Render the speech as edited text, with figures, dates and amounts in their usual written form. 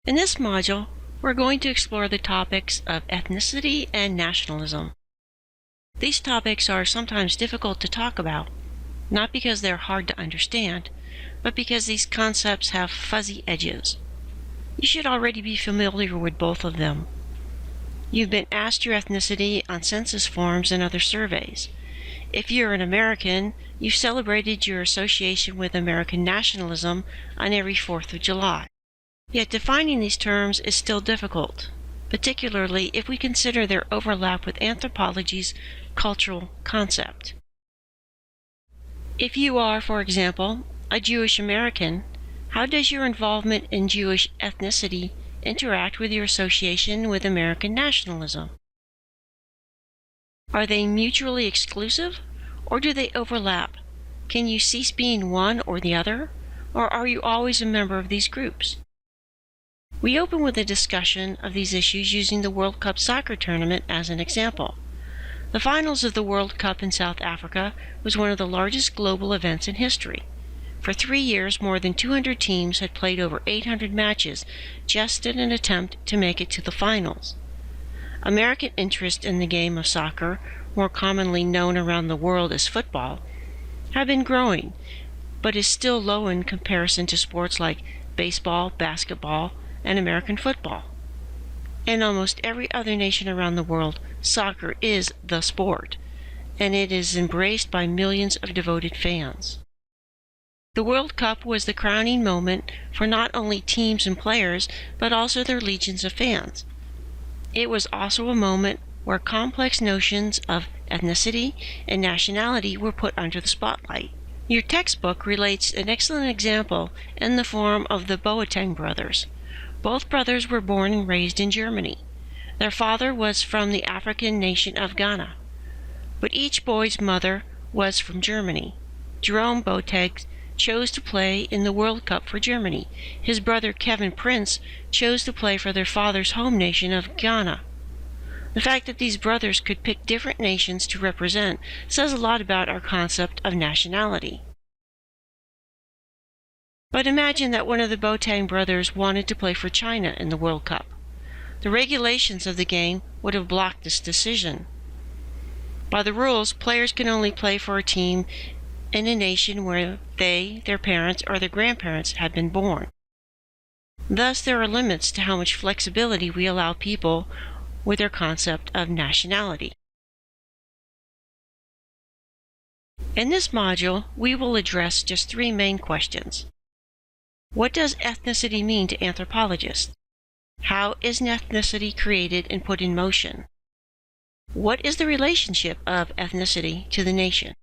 In this module, we're going to explore the topics of ethnicity and nationalism. These topics are sometimes difficult to talk about, not because they're hard to understand, but because these concepts have fuzzy edges. You should already be familiar with both of them. You've been asked your ethnicity on census forms and other surveys. If you're an American, you've celebrated your association with American nationalism on every 4th of July. Yet defining these terms is still difficult, particularly if we consider their overlap with anthropology's cultural concept. If you are, for example, a Jewish American, how does your involvement in Jewish ethnicity interact with your association with American nationalism? Are they mutually exclusive, or do they overlap? Can you cease being one or the other, or are you always a member of these groups? We open with a discussion of these issues using the World Cup soccer tournament as an example. The finals of the World Cup in South Africa was one of the largest global events in history. For 3 years, more than 200 teams had played over 800 matches just in an attempt to make it to the finals. American interest in the game of soccer, more commonly known around the world as football, have been growing, but is still low in comparison to sports like baseball, basketball, and American football. In almost every other nation around the world, soccer is the sport, and it is embraced by millions of devoted fans. The World Cup was the crowning moment for not only teams and players, but also their legions of fans. It was also a moment where complex notions of ethnicity and nationality were put under the spotlight. Your textbook relates an excellent example in the form of the Boateng brothers. Both brothers were born and raised in Germany. Their father was from the African nation of Ghana, but each boy's mother was from Germany. Jerome Boateng chose to play in the World Cup for Germany. His brother Kevin Prince chose to play for their father's home nation of Ghana. The fact that these brothers could pick different nations to represent says a lot about our concept of nationality. But imagine that one of the Boateng brothers wanted to play for China in the World Cup. The regulations of the game would have blocked this decision. By the rules, players can only play for a team in a nation where they, their parents, or their grandparents had been born. Thus, there are limits to how much flexibility we allow people with their concept of nationality. In this module, we will address just 3 main questions. What does ethnicity mean to anthropologists? How is ethnicity created and put in motion? What is the relationship of ethnicity to the nation?